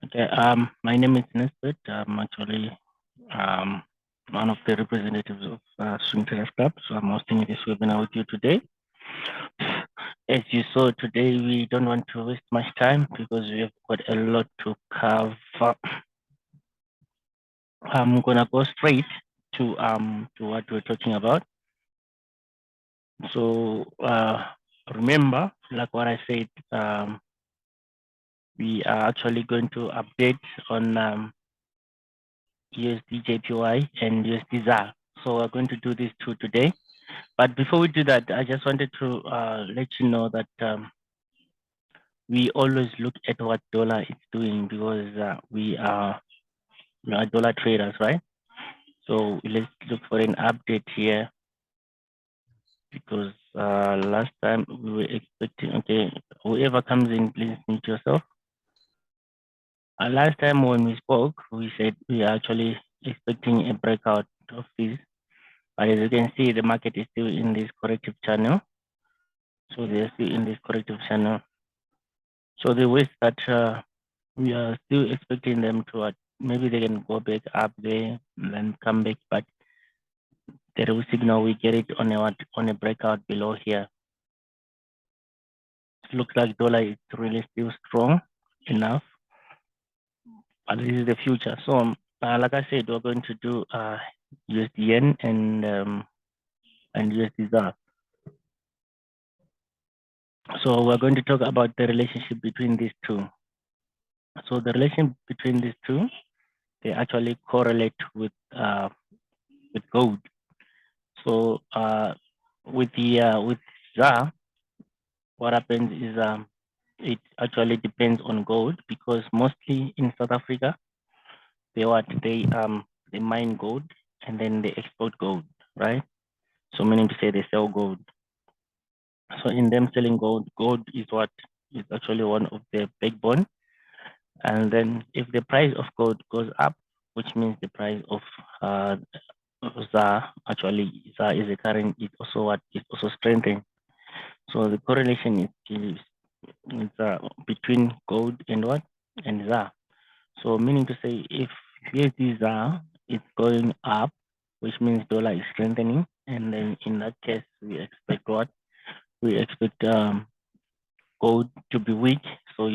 Okay, my name is Nesbit. I'm actually um, one of the representatives of Swing Traders Club. So I'm hosting this webinar with you today. As you saw today, we don't want to waste much time because we have got a lot to cover. I'm gonna go straight to what we're talking about. So remember, like what I said, we are actually going to update on USDJPY and USDZAR. So we're going to do these two today. But before we do that, I just wanted to let you know that we always look at what dollar is doing because we are dollar traders, right? So let's look for an update here because last time we were expecting, okay, whoever comes in, please mute yourself. Last time when we spoke, we said we are actually expecting a breakout of this. But as you can see, the market is still in this corrective channel. So they're still in this corrective channel. So the ways that we are still expecting them to, maybe they can go back up there and then come back, but the real signal we get it on a breakout below here. It looks like dollar is really still strong enough, but this is the future. So like I said, we're going to do USDN and USDZAR. So we're going to talk about the relationship between these two. So the relation between these two, they actually correlate with gold. So with ZAR, what happens is it actually depends on gold because mostly in South Africa they mine gold and then they export gold, right? So meaning to say they sell gold. So in them selling gold, gold is what is actually one of the backbone. And then if the price of gold goes up, which means the price of ZAR, actually ZAR is a current, is also what is also strengthening. So the correlation is between gold and what and ZAR. So meaning to say if USD ZAR is going up, which means dollar is strengthening, and then in that case we expect what? We expect gold to be weak. So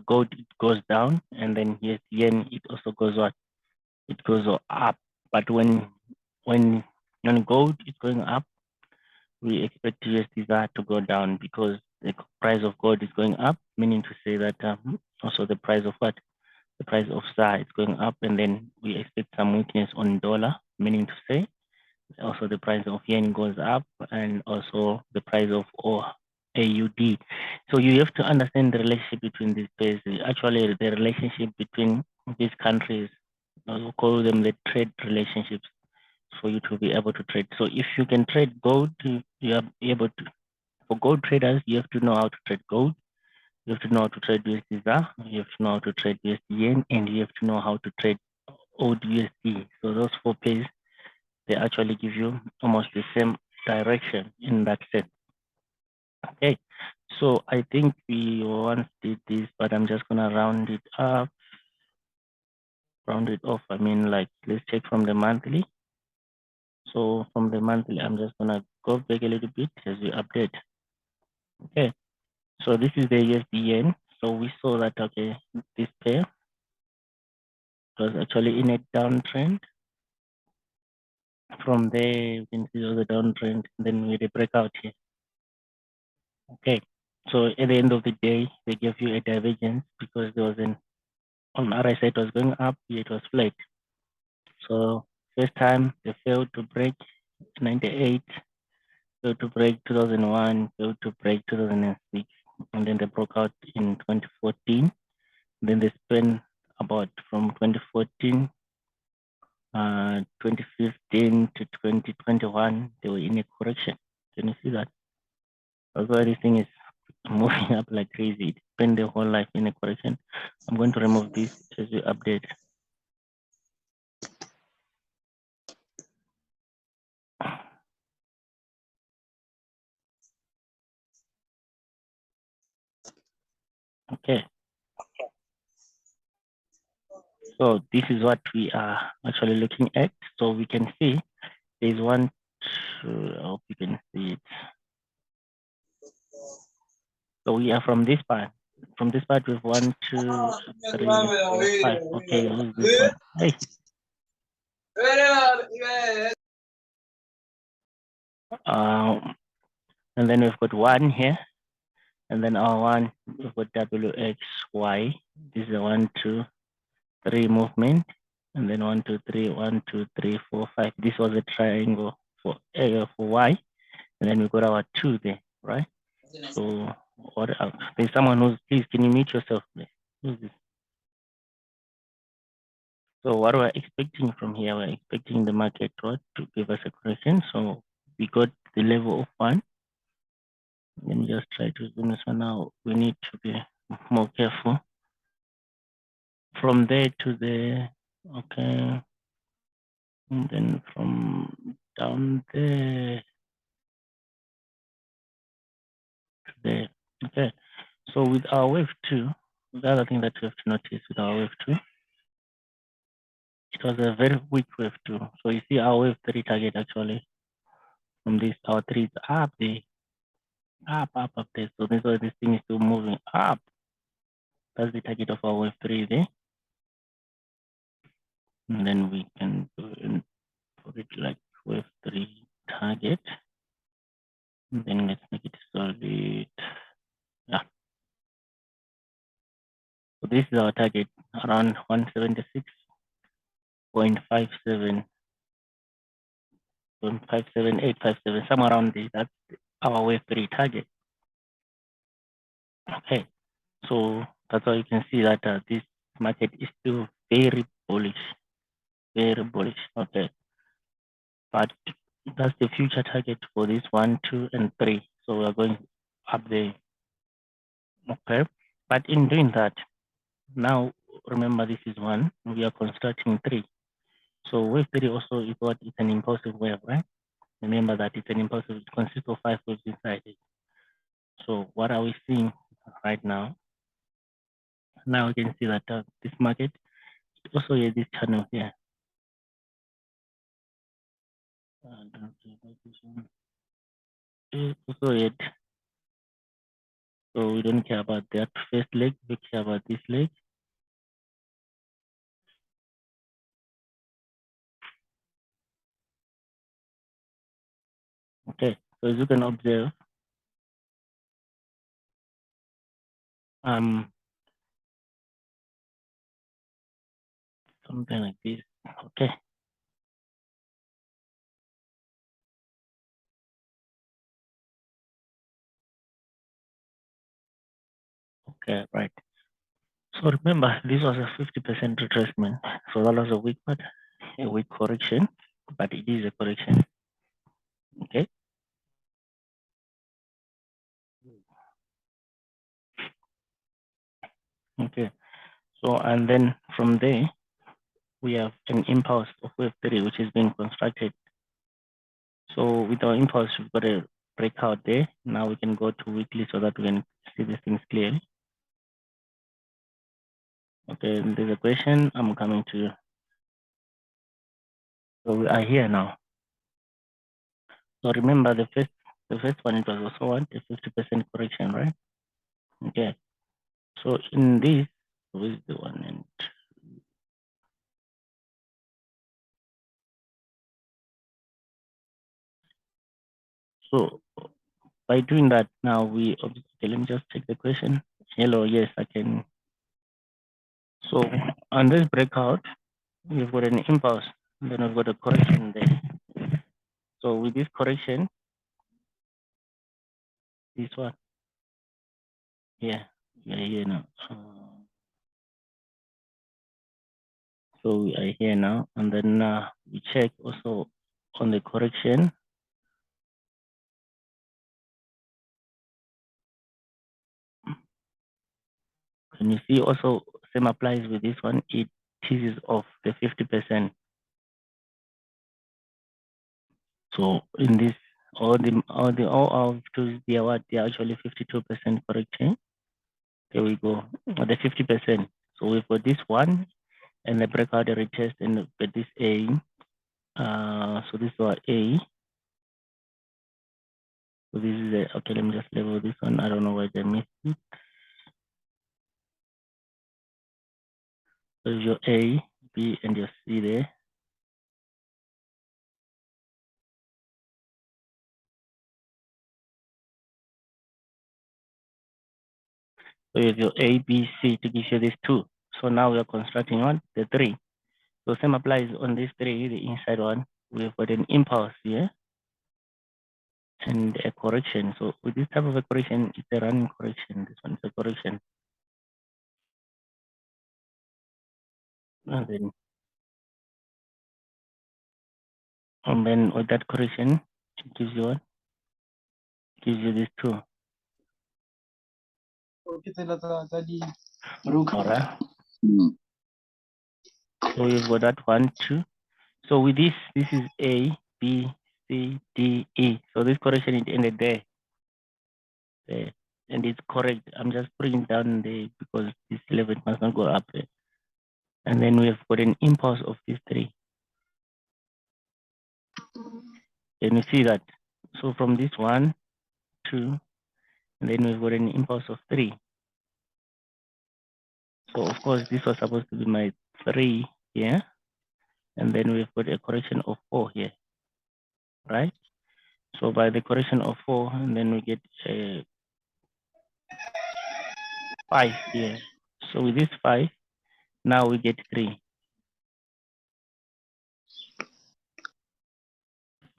gold it goes down, and then yen it also goes what? It goes up. But when gold is going up, we expect USDZAR to go down because the price of gold is going up, meaning to say that also the price of what? The price of ZAR is going up, and then we expect some weakness on dollar, meaning to say also the price of yen goes up, and also the price of AUD. So you have to understand the relationship between these pairs. Actually, the relationship between these countries, we call them the trade relationships for you to be able to trade. So if you can trade gold, you are able to. For gold traders, you have to know how to trade gold. You have to know how to trade USDZAR. You have to know how to trade USD yen, and you have to know how to trade old USD. So those four pairs, they actually give you almost the same direction in that sense. Okay, so I think we once did this, but I'm just gonna round it up, round it off. I mean, like, let's check from the monthly. So from the monthly, I'm just gonna go back a little bit as we update. Okay, so this is the USD yen. So we saw that, okay, this pair was actually in a downtrend. From there, you can see the downtrend, then we had a breakout here. Okay, so at the end of the day, they gave you a divergence because there was on our side it was going up, it was flat. So first time they failed to break 98, failed to break 2001, failed to break 2006, and then they broke out in 2014. Then they spent about from 2014, 2015 to 2021, they were in a correction. Can you see that? That's why this thing is moving up like crazy. It spent the whole life in a correction. I'm going to remove this as we update. Okay. So this is what we are actually looking at. So we can see there's one, two, I hope you can see it. So we are from this part. From this part with 1, 2, 3, 4, 5. Okay, who's this one? Hey. And then we've got 1 here. And then our 1, we've got WXY. This is a 1, 2, 3 movement. And then 1, 2, 3, 1, 2, 3, 4, 5. This was a triangle for Y. And then we got our 2 there, right? So what else? There's someone who's, please, can you mute yourself, please? Who's this? So what we're expecting from here, we're expecting the market to give us a correction. So we got the level of 1. Let me just try to zoom this one now. We need to be more careful. From there to there, okay. And then from down there to there, okay. So with our wave 2, the other thing that we have to notice with our wave 2, it was a very weak wave 2. So you see our wave 3 target actually from this, our 3 is up there, up there. So this is this thing is still moving up. That's the target of our wave 3 there. And then we can put it like wave 3 target. And then let's make it solid. Yeah. So this is our target around 176.57, 57857, somewhere around there. That's our wave 3 target. Okay. So that's why you can see that this market is still very bullish. Very bullish. Okay. But that's the future target for this 1, 2, and 3. So we're going up there. Okay. But in doing that, now remember this is 1. We are constructing 3. So wave 3 also is what is an impulsive wave, right? Remember that it's an impulsive, it consists of 5 waves inside it. So what are we seeing right now? Now we can see that this market also has this channel here. Also yet. So we don't care about that first leg, we care about this leg. Okay, so as you can observe, something like this. Okay. Okay, right. So remember, this was a 50% retracement. So that was a weak part, a weak correction, but it is a correction. Okay. Okay. So and then from there, we have an impulse of wave 3, which is being constructed. So with our impulse, we've got a breakout there. Now we can go to weekly so that we can see these things clearly. Okay, there's a question. I'm coming to you. So we are here now. So remember the first one, it was also what, a 50% correction, right? Okay. So in this, where's the one and so by doing that now we okay, let me just check the question. Hello, yes, I can. So on this breakout, we've got an impulse, then we've got a correction there. So with this correction, this one, yeah, here now. So we are here now, and then we check also on the correction. Can you see also same applies with this one? It teases off the 50%. So in this, all of tools, they are what? They are actually 52% correction. There we go. The 50%. So we've got this one, and the breakout retest and get this A. So this was A. So this is a, okay, let me just level this one. I don't know why they missed it. So your A, B, and your C there. So you have your A, B, C to give you these two. So now we are constructing one, the three. So same applies on these three, the inside one. We've got an impulse here and a correction. So with this type of a correction, it's a running correction. This one is a correction. And then with that correction, it gives you what? It gives you these two. Alright. So we've got that 1, 2. So with this is A, B, C, D, E. So this correction it ended there. And it's correct. I'm just putting it down there because this level must not go up there. And then we have got an impulse of these three. Can you see that? So from this 1, 2, and then we've got an impulse of 3. So of course this was supposed to be my 3 here. And then we've got a correction of 4 here, right? So by the correction of 4, and then we get a 5 here. So with this 5, now we get 3.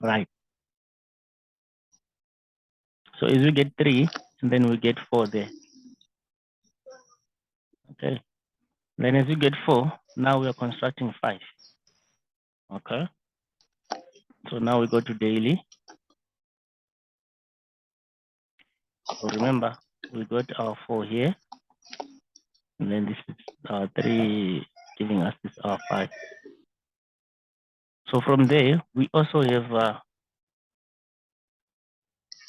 Right. So as we get 3, and then we get 4 there. Okay. Then as we get 4, now we are constructing 5. Okay. So now we go to daily. So remember, we got our 4 here. And then this is our 3 giving us this our 5. So from there, we also have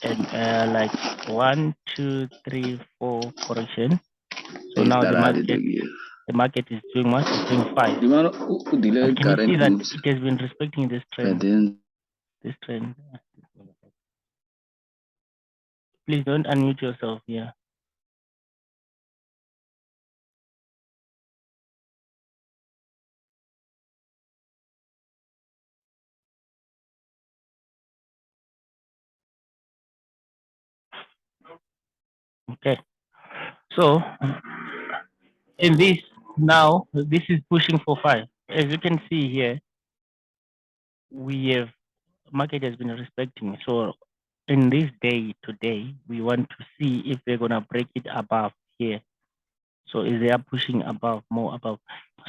like 1, 2, 3, 4 correction. So now the market is doing what? It's doing 5. But can you see that it has been respecting this trend? This trend. Please don't unmute yourself here. Okay. So in this now, this is pushing for 5. As you can see here, we have market has been respecting. So in this day today, we want to see if they're gonna break it above here. So is they are pushing above, more above.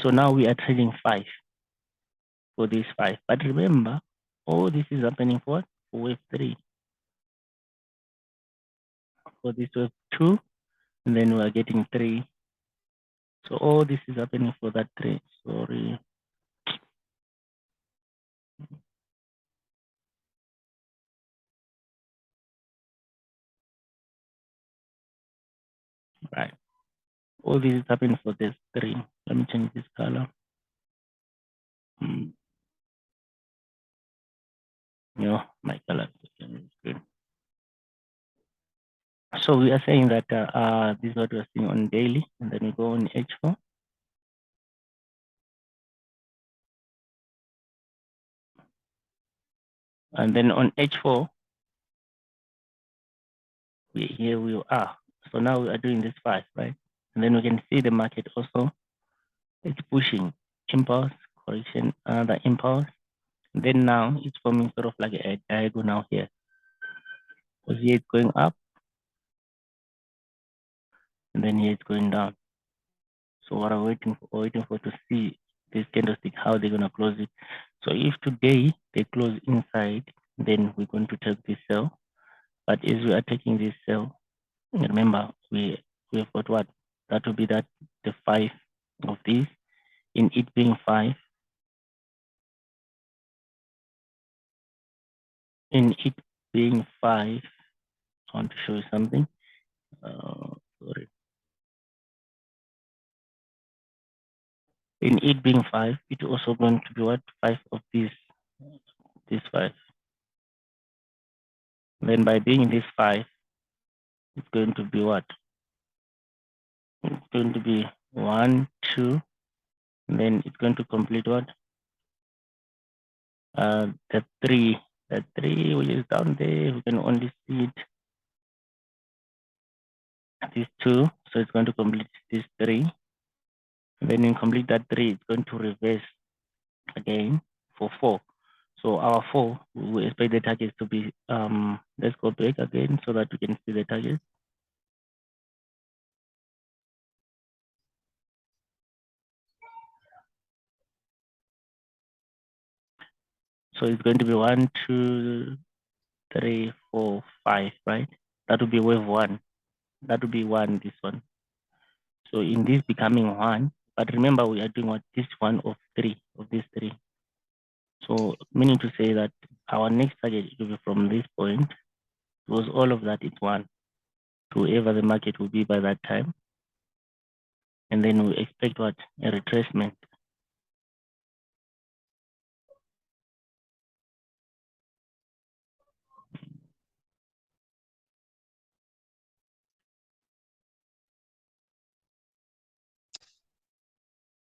So now we are trading 5 for this 5. But remember, all this is happening for wave 3. For this wave 2, and then we are getting 3. So all this is happening for that 3. Sorry. Right. All this is happening for this 3. Let me change this color. My color is good. So we are saying that this is what we are seeing on daily, and then we go on H4. And then on H4, here we are. So now we are doing this 5, right? And then we can see the market also, it's pushing impulse, correction, another impulse. And then now it's forming sort of like a diagonal here. Because here it's going up, and then here it's going down. So what I'm waiting for to see this candlestick, how they're gonna close it. So if today they close inside, then we're going to take this sell. But as we are taking this sell, remember we've got what? That will be that the 5 of this, in it being 5. In it being 5, I want to show you something. Sorry. In it being 5, it's also going to be what? 5 of this 5. Then by being this 5, it's going to be what? It's going to be 1, 2, and then it's going to complete what? The 3. The 3 which is down there, we can only see it. These 2, so it's going to complete this 3. And then in complete that 3, it's going to reverse again for 4. So our 4, we expect the targets to be, let's go back again so that we can see the targets. So it's going to be 1, 2, 3, 4, 5, right? That would be wave 1. That would be 1, this one. So in this becoming 1, but remember we are doing what? This one of 3, of these 3. So meaning to say that our next target will be from this point, because all of that is 1, to wherever the market will be by that time. And then we expect what? A retracement.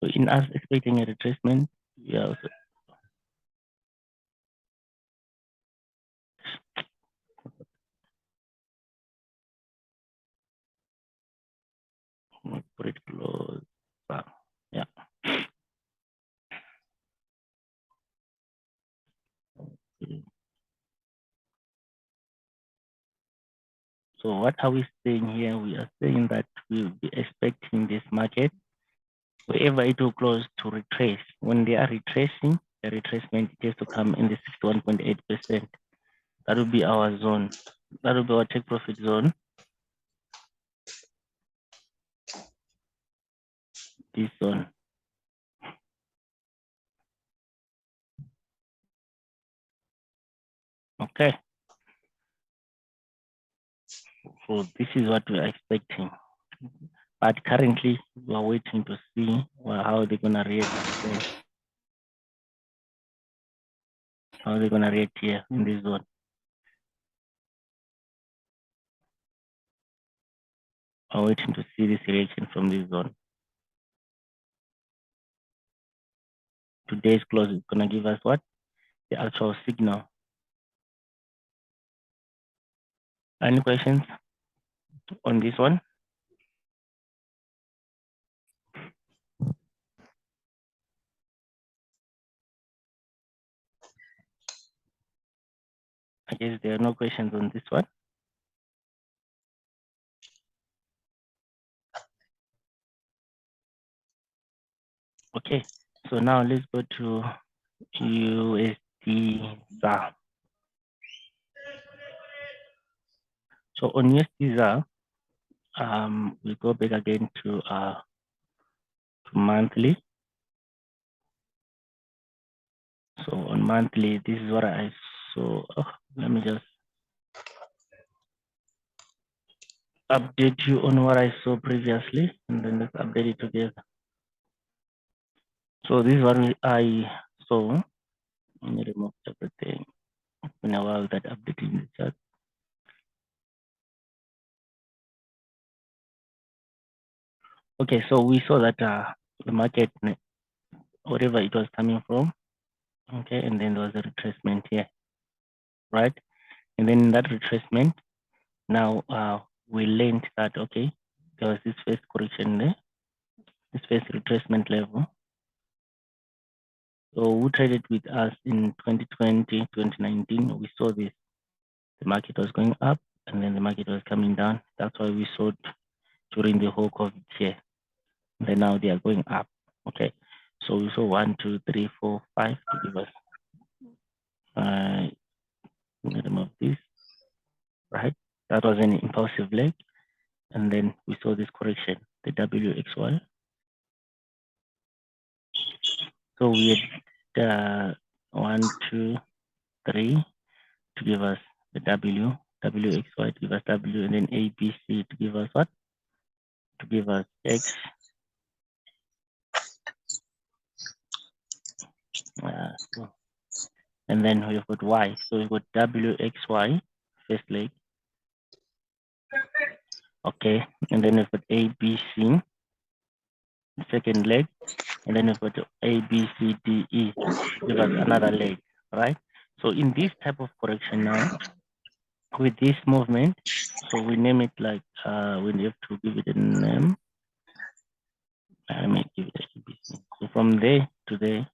So in us expecting a retracement, we are also put it close. Yeah. So what are we saying here? We are saying that we'll be expecting this market, wherever it will close, to retrace. When they are retracing, the retracement is to come in the 61.8%. That will be our zone. That will be our take profit zone. This zone. Okay. So this is what we are expecting. But currently, we are waiting to see how they're gonna react. How they're gonna react here in this zone. I'm waiting to see this reaction from this zone. Today's close is gonna give us what? The actual signal. Any questions on this one? I guess there are no questions on this one. Okay, so now let's go to USDZAR. So on USDZAR, we go back again to monthly. So on monthly, this is what I saw. Oh, let me just update you on what I saw previously, and then let's update it together. So this is what I saw. Let me remove everything. It's been a while that updating the chart. Okay, so we saw that the market, whatever it was coming from, okay, and then there was a retracement here, right? And then in that retracement, now we learned that, okay, there was this first correction there, this first retracement level. So who traded with us in 2020, 2019, we saw this. The market was going up and then the market was coming down. That's why we saw during the whole COVID year. Then now they are going up. Okay. So we saw 1, 2, 3, 4, 5 to give us let me remove this, right? That was an impulsive leg. And then we saw this correction, the WXY. So we had 1, 2, 3 to give us the WXY to give us W, and then ABC to give us what? To give us X. And then we've got Y. So we've got WXY, first leg. Okay. And then we've got ABC, second leg. And then we've got ABCDE, give us another leg, right? So in this type of correction now, with this movement, so we name it like, we have to give it a name. I may give it a ABC. So from there to there,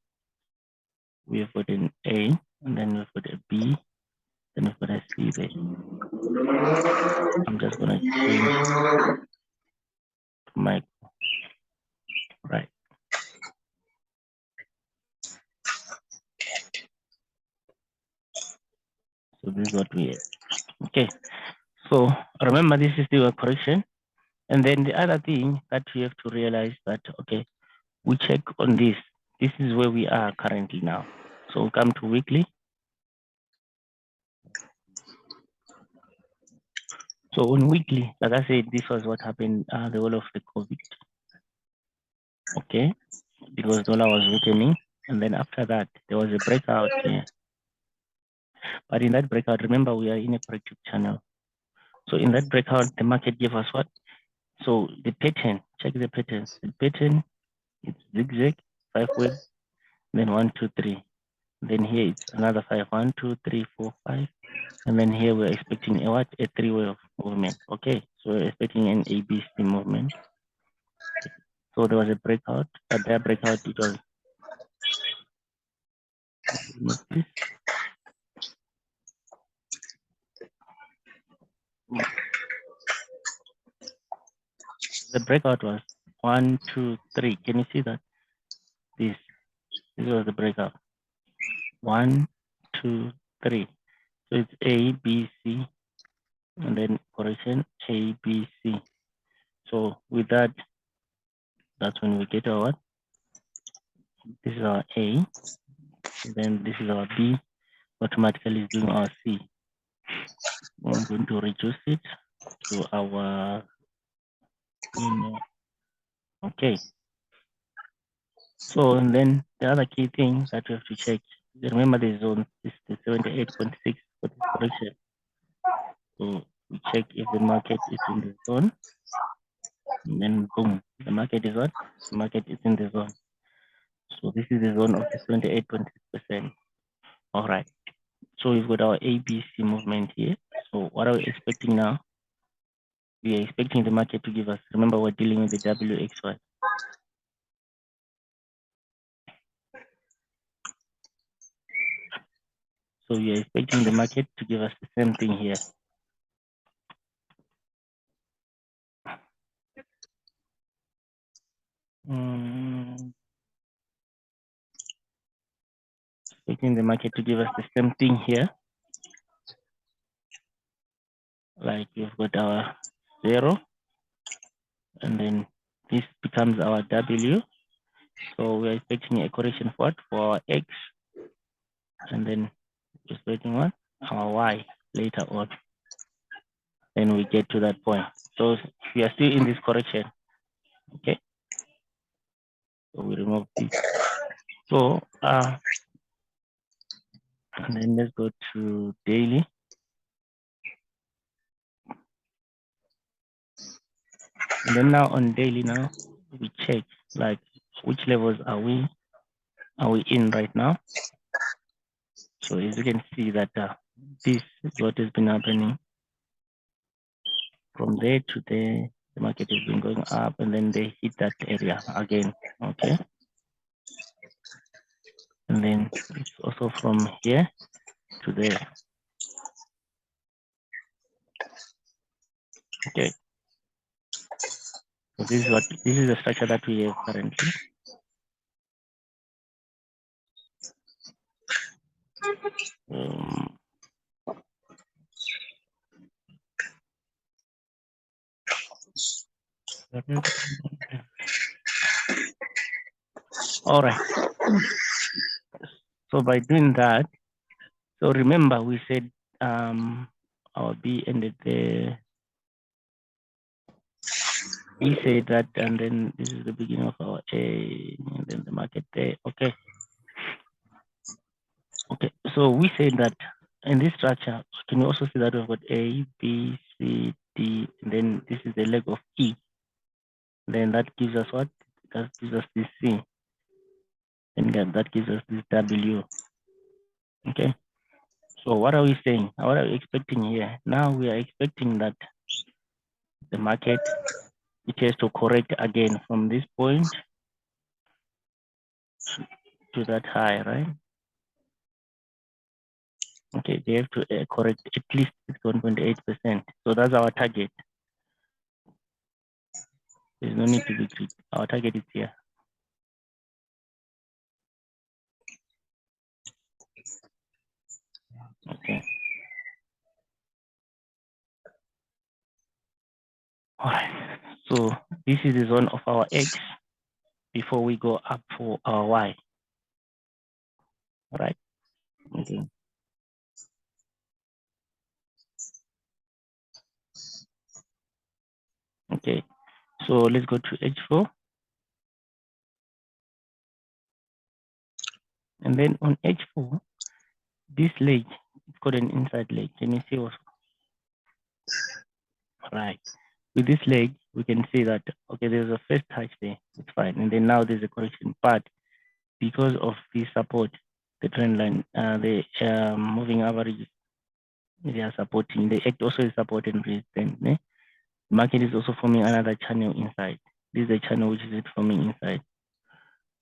we have got an A, and then we've got a B, then we've got a C there. I'm just going to change my, right. So this is what we have. Okay. So remember, this is still a correction. And then the other thing that you have to realize that, okay, we check on this. This is where we are currently now. So we come to weekly. So on weekly, like I said, this was what happened the whole of the COVID. Okay, because dollar was weakening, and then after that there was a breakout here. But in that breakout, remember we are in a corrective channel. So in that breakout, the market gave us what? So the pattern, check the pattern. The pattern, it's zigzag, 5 waves, then 1, 2, 3. Then here it's another 5, 1, 2, 3, 4, 5. And then here we're expecting a what? A 3-way of movement. Okay, so we're expecting an ABC movement. So there was a breakout. At that breakout, it was, remove this. The breakout was 1, 2, 3. Can you see that? This was the breakout. 1, 2, 3. So it's A, B, C, and then correction A, B, C. So with that, that's when we get our what? This is our A, and then this is our B. Automatically is doing our C. I'm going to reduce it to our, okay. So, and then the other key thing that we have to check, remember the zone is the 78.6 for this correction. So we check if the market is in the zone, and then boom, the market is what? The market is in the zone. So this is the zone of the 78.6%. All right. So we've got our ABC movement here. So what are we expecting now? We are expecting the market to give us, remember we're dealing with the WXY. So we are expecting the market to give us the same thing here. Expecting the market to give us the same thing here. Like we've got our 0, and then this becomes our W. So we're expecting a correction for what? For our X, and then we're expecting what? Our Y later on. Then we get to that point. So we are still in this correction. Okay. So we remove this. So and then let's go to daily. And then now on daily now, we check like which levels are we in right now. So as you can see that this is what has been happening. From there to there, the market has been going up, and then they hit that area again. Okay. And then it's also from here to there. Okay. So this is the structure that we have currently. All right. So by doing that, so remember we said our B ended there. We said that, and then this is the beginning of our A, and then the market there. Okay. So we say that in this structure, can you also see that we've got A, B, C, D, and then this is the leg of E. Then that gives us what? That gives us this C. And that gives us this W. Okay. So what are we saying? What are we expecting here? Now we are expecting that the market, it has to correct again from this point to that high, right? Okay, they have to correct at least 1.8%. So that's our target. There's no need to be greedy. Our target is here. Okay. All right. So this is the zone of our X before we go up for our Y. All right. Okay. Okay. So let's go to H4. And then on H4, this leg, it's called an inside leg. Can you see also? Right. With this leg, we can see that, okay, there's a first touch there. It's fine. And then now there's a correction. But because of the support, the trend line, the moving average, they are supporting. The act also is supporting resistance. The market is also forming another channel inside. This is a channel which is forming inside.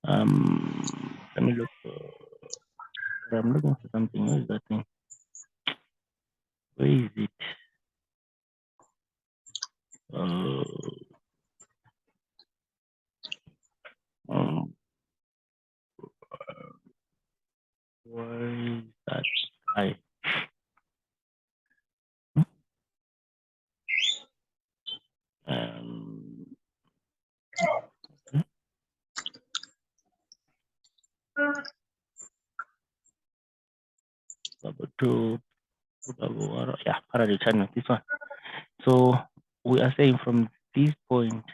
Let me look. I'm looking for something. Where is that thing? Where is it? Where is that guy? Yeah, parallel channel, this one. So we are saying from this point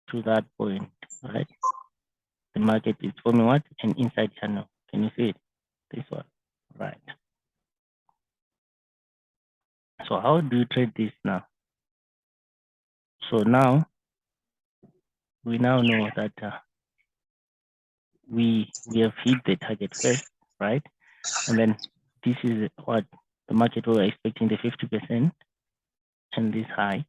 to that point, right? The market is forming what? An inside channel. Can you see it? This one, right? So how do you trade this now? So now we now know that we have hit the target first, right? And then this is what the market we were expecting, the 50% and this high.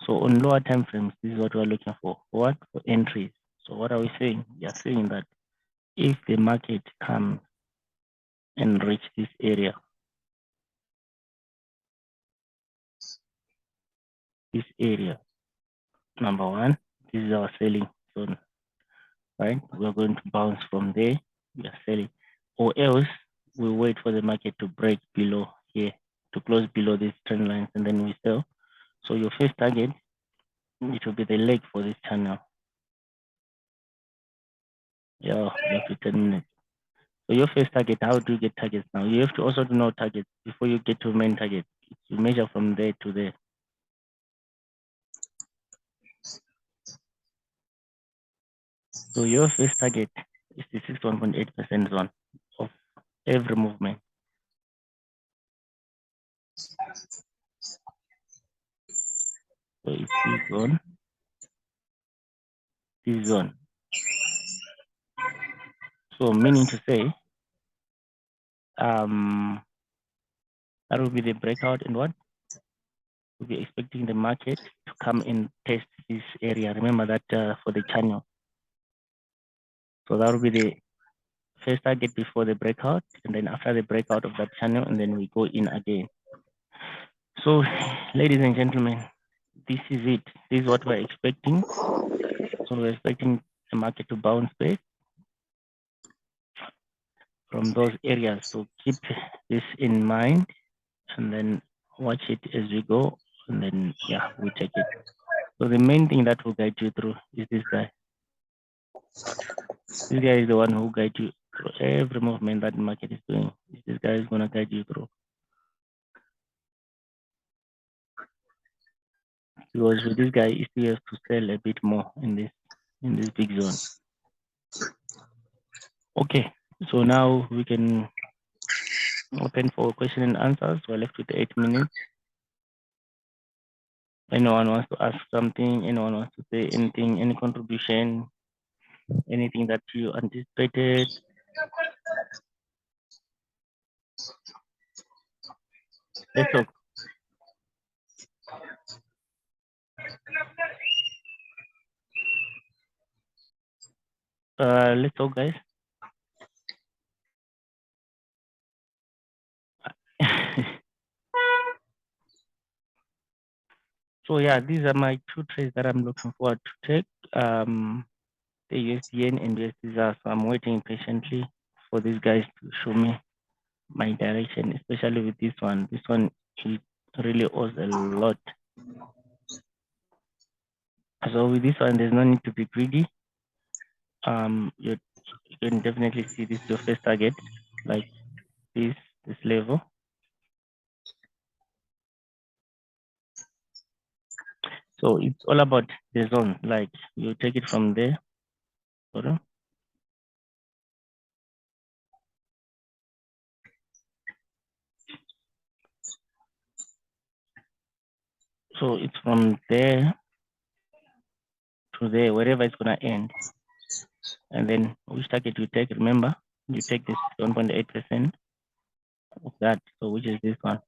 So on lower time frames, this is what we're looking for. What? For entries. So what are we saying? We are saying that if the market comes and reach this area, number one, this is our selling zone, right? We're going to bounce from there, we are selling, or else we wait for the market to break below here, to close below these trend lines, and then we sell. So your first target, it will be the leg for this channel. Yeah, left with 10 minutes. So your first target, how do you get targets now? You have to also know targets before you get to main target. You measure from there to there. So your first target is the 61.8% zone of every movement. So it's this zone, this zone. So meaning to say, that will be the breakout, and what? We'll be expecting the market to come and test this area. Remember that for the channel. So that will be the first target before the breakout, and then after the breakout of that channel, and then we go in again. So, ladies and gentlemen, this is it. This is what we're expecting. So we're expecting the market to bounce back from those areas. So keep this in mind and then watch it as we go, and then yeah, we take it. So the main thing that will guide you through is this guy. This guy is the one who guides you through every movement that the market is doing. This guy is gonna guide you through. Because with this guy, you still have to sell a bit more in this big zone. Okay. So now we can open for question and answers. We're left with 8 minutes. Anyone wants to ask something? Anyone wants to say anything? Any contribution? Anything that you anticipated? Let's talk. Let's talk, guys. So yeah, these are my two trades that I'm looking forward to take. The USDN and USDZAR. So I'm waiting patiently for these guys to show me my direction, especially with this one. This one, it really owes a lot. So with this one, there's no need to be greedy. You can definitely see this is your first target, like this level. So it's all about the zone. Like you take it from there. Sorry. So it's from there to there, wherever it's gonna end. And then which target you take? Remember, you take this 1.8% of that, so which is this one.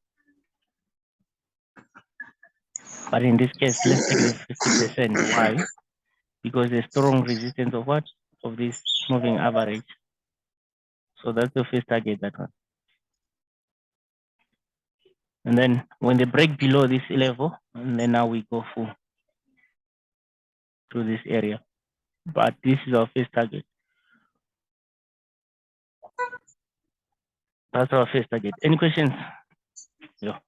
But in this case, let's take the 50%. Why? Because there's strong resistance of what? Of this moving average. So that's the first target, that one. And then when they break below this level, and then now we go full to this area. But this is our first target. That's our first target. Any questions? Yeah.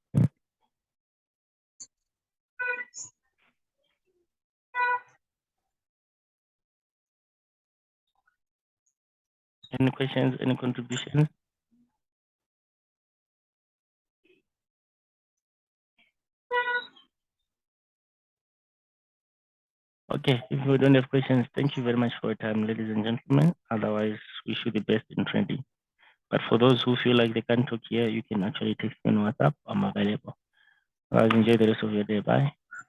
Any questions? Any contributions? Okay, if we don't have questions, thank you very much for your time, ladies and gentlemen. Otherwise, wish you the best in trading. But for those who feel like they can't talk here, you can actually text me on WhatsApp. I'm available. Guys, enjoy the rest of your day. Bye.